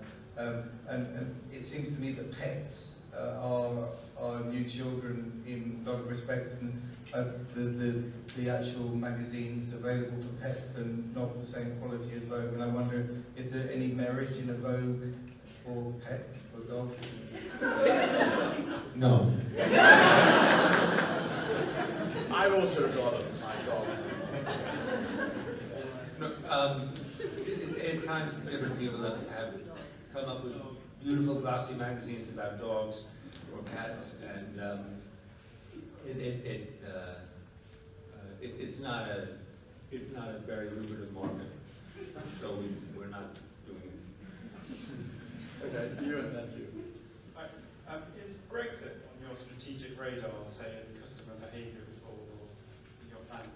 And it seems to me that pets are new children in a lot of respects, and the actual magazines available for pets and not the same quality as Vogue. And I wonder if there any merit in a Vogue for pets, for dogs. No. I've also got my dogs. No, at times different people have come up with beautiful glossy magazines about dogs or cats, and it's not a very lucrative market, so we're not doing it. Okay, you and then you. Is Brexit on your strategic radar, say in customer behaviour or your plan?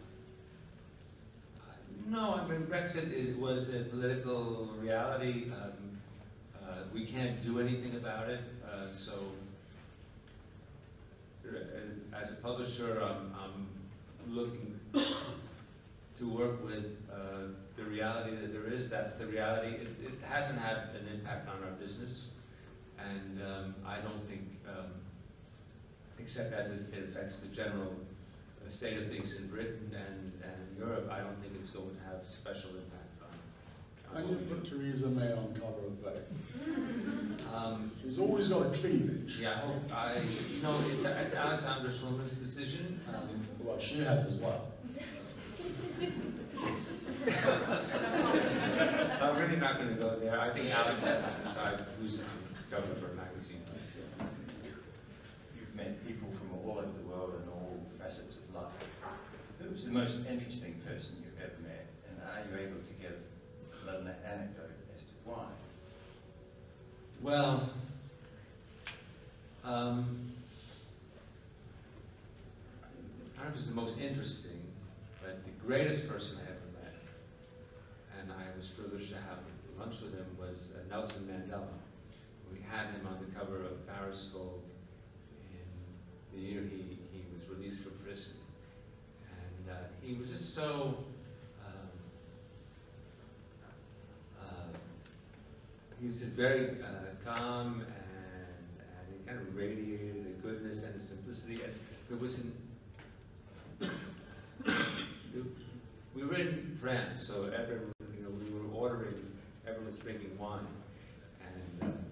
No, I mean Brexit was a political reality. We can't do anything about it, so as a publisher, I'm looking to work with the reality that there is. That's the reality. It hasn't had an impact on our business, and I don't think, except as it affects the general state of things in Britain and Europe, I don't think it's going to have special impact on And you put Theresa May on cover of Vogue. She's always got a cleavage. Yeah, it's Alexander Schulman's decision. Well, she has as well. I'm really not going to go there. I think Alex has to decide who's cover for a magazine. You've met people from all over the world and all facets of life. Who's the most interesting person you've ever met, and are you able to give a little anecdote as to why? Well, I don't know if it's the most interesting, but the greatest person I ever met, and I was privileged to have lunch with him, was Nelson Mandela. We had him on the cover of Paris Vogue in the year he was released from prison. And he was just so he was just very calm, and he kind of radiated a goodness and a simplicity. And there was we were in France, so everyone, we were ordering, everyone was drinking wine, and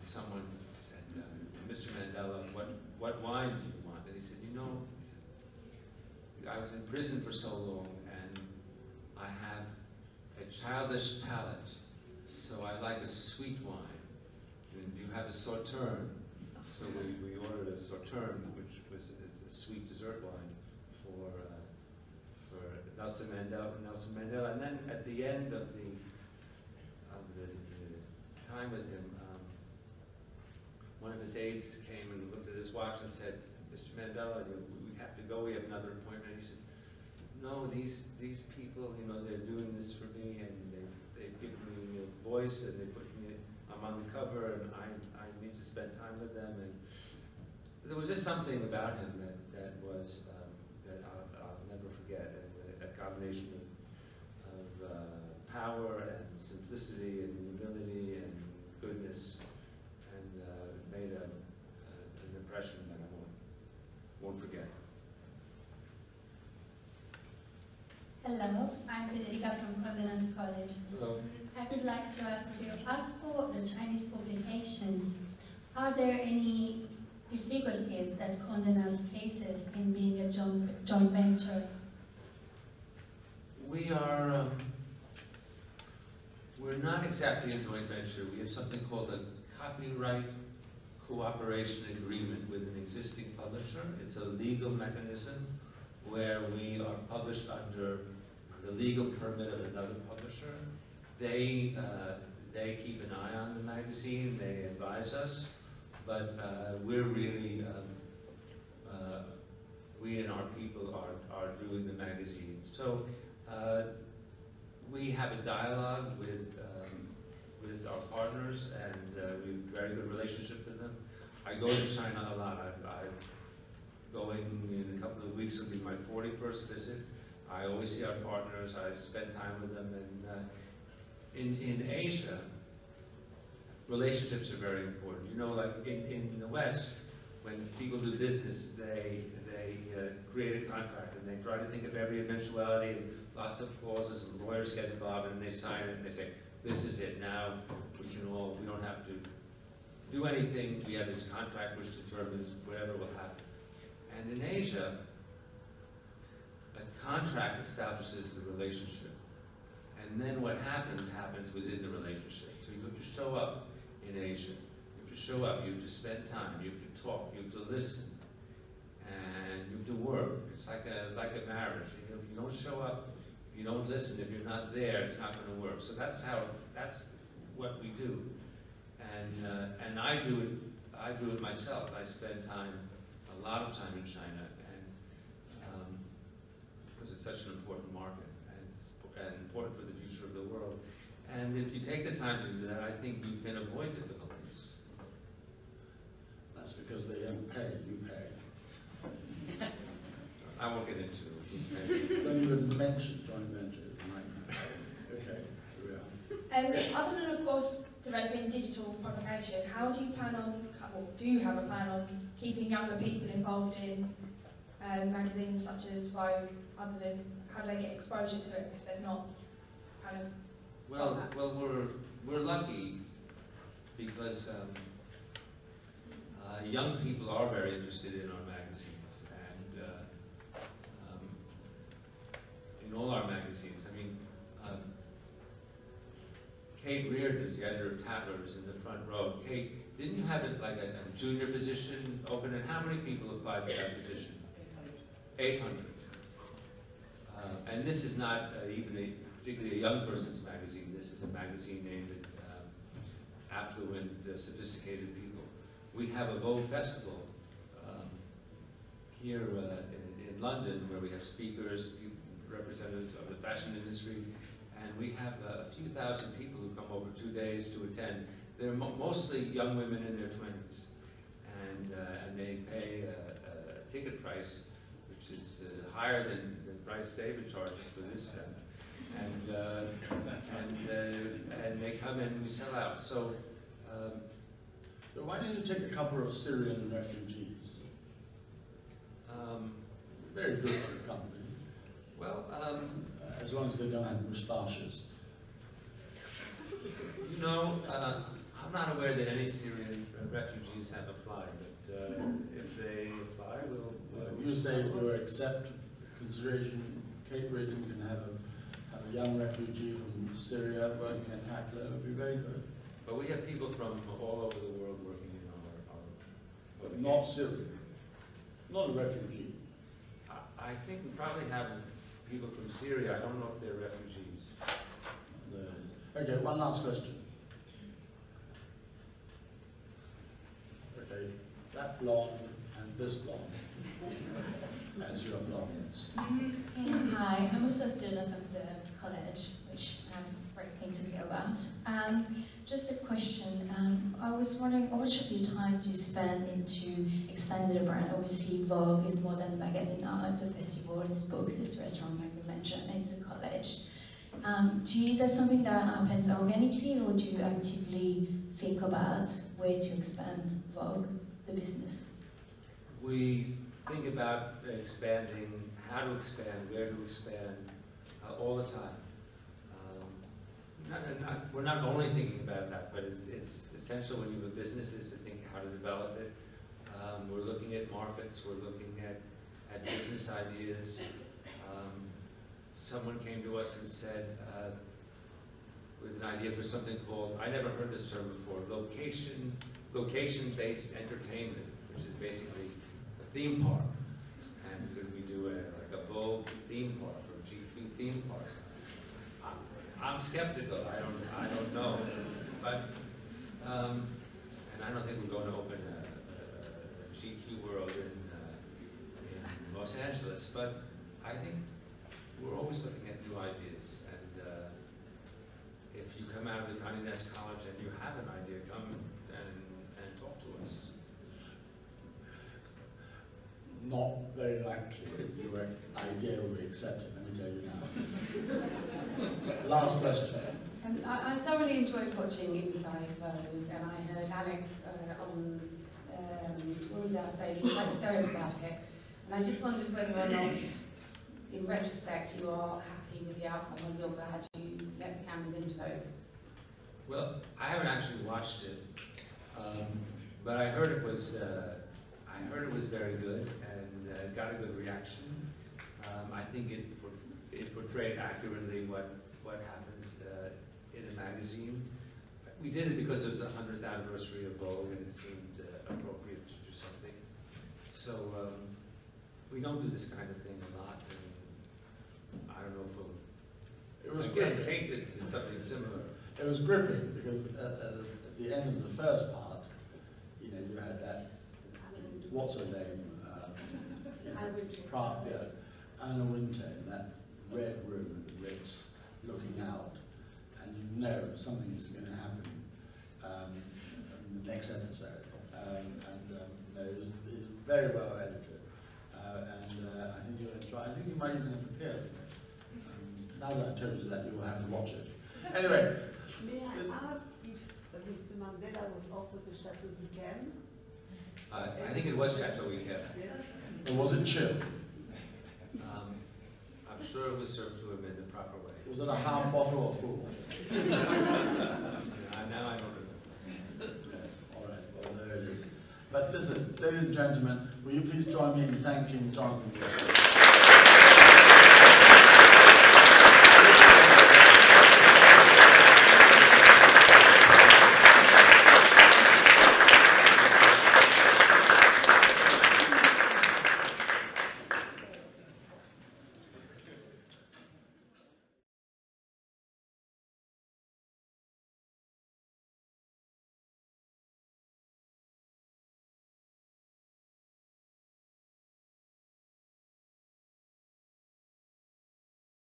someone said, "Mr. Mandela, what wine do you want?" And he said, I was in prison for so long, and I have a childish palate, so I like a sweet wine. And you have a sauterne. So we ordered a sauterne, which was a sweet dessert wine for Nelson Mandela. And then at the end of the time with him, one of his aides came and looked at his watch and said, "Mr. Mandela, we have to go. We have another appointment." He said, "No, these people, they're doing this for me, and they've given me a voice, and I'm on the cover, and I need to spend time with them." And there was just something about him that I'll never forget. A combination of power and simplicity and humility and goodness, and made an impression that I won't forget. Hello, I'm Federica from Conde Nast College. Hello. I would like to ask you, as for the Chinese publications, are there any difficulties that Conde Nast faces in being a joint venture? We're not exactly a joint venture. We have something called a copyright cooperation agreement with an existing publisher. It's a legal mechanism where we are published under the legal permit of another publisher. They keep an eye on the magazine, they advise us, but we're really, we and our people are doing the magazine. So we have a dialogue with our partners, and we have a very good relationship with them. I go to China a lot. I'm going in a couple of weeks. It'll be my 41st visit. I always see our partners. I spend time with them. And in Asia, relationships are very important. You know, like in the West, when people do business, they create a contract and they try to think of every eventuality and lots of clauses, and lawyers get involved and they sign it and they say, this is it, now we don't have to do anything, we have this contract which determines whatever will happen. And in Asia, a contract establishes the relationship. And then what happens within the relationship. So you have to show up in Asia. You have to show up, you have to spend time, you have to talk, you have to listen, and you have to work. It's like a marriage. You know, if you don't show up, if you don't listen, if you're not there, it's not going to work. So that's what we do. And I do it myself. I spend a lot of time in China, and because it's such an important market and important for the future of the world. And if you take the time to do that, I think you can avoid difficulties. That's because they don't pay, you pay. I won't get into it. Don't even mention joint ventures, right? Okay, here we are. Other than, of course, developing digital publication, how do you plan on, or do you have a plan on keeping younger people involved in magazines such as Vogue, other than how do they get exposure to it if there's not kind of... Well, we're lucky because young people are very interested in our magazines, and in all our magazines. I mean, Kate Reardon, who's the editor of Tatler, is in the front row. Kate, didn't you have it like a junior position open, and how many people applied for that position? 800. And this is not particularly a young person's magazine. This is a magazine aimed at affluent, sophisticated people. We have a Vogue festival here in London, where we have speakers, representatives of the fashion industry, and we have a few thousand people who come over 2 days to attend. They're mostly young women in their 20s, and they pay a ticket price which is higher than the price David charges for this event. And they come in and we sell out. So why don't you take a couple of Syrian refugees? Very good for the company. Well, as long as they don't have moustaches. You know, I'm not aware that any Syrian refugees have applied, but if they apply, we'll you say we'll accept consideration. Kate Reardon can have a young refugee from Syria working at Tatler. It would be very good. But we have people from all over the world working in our but not Syria. Not a refugee. I think we probably have people from Syria. I don't know if they're refugees. Okay, one last question. Okay, that blonde and this blonde, as your blondes. Hi, I'm also a student of the college, which I have a great thing to say about. Just a question. I was wondering, how much of your time do you spend into expanding the brand? Obviously, Vogue is more than a magazine now. It's a festival, it's books, it's restaurant, like you mentioned, and it's a college. Is that something that happens organically, or do you actively think about where to expand Vogue, the business? We think about expanding, how to expand, where to expand, all the time. We're not only thinking about that, but it's essential when you have a business is to think how to develop it. We're looking at markets, we're looking at business ideas. Someone came to us and said, with an idea for something called, I never heard this term before, location-based entertainment, which is basically a theme park. And could we do like a Vogue theme park or a GQ theme park? I'm skeptical. I don't know, but and I don't think we're going to open a GQ World in Los Angeles. But I think we're always looking at new ideas. And if you come out of the Conde Nast College and you have an idea, come and talk to us. Not very likely your idea will be accepted, let me tell you now. Last question. I thoroughly enjoyed watching Inside Vogue, and I heard Alex on Women's Hour stage, he was quite stoic about it. And I just wondered whether or not, in retrospect, you are happy with the outcome, and you're glad you let the cameras into Vogue. Well, I haven't actually watched it, but I heard it was very good and got a good reaction. I think it portrayed accurately what happens in a magazine. We did it because it was the 100th anniversary of Vogue, and it seemed appropriate to do something. So we don't do this kind of thing a lot, and I don't know if we'll. It was again tainted in something similar. It was gripping because at the end of the first part, you know, you had that, what's her name? Anna Wintour in that red room with the Ritz looking out, and you know something is going to happen in the next episode. It was very well edited, and I think you'll enjoy. I think you might even have prepared for it. Now that I told you that, you will have to watch it. Anyway. May I ask if Mr. Mandela was also to Chateau Weekend? I think it was Chateau Weekend. Yeah. Or was it chill? I'm sure it was served to him in the proper way. Was it a half bottle or full? Now I don't remember. Yes, all right, well there it is. But listen, ladies and gentlemen, will you please join me in thanking Jonathan?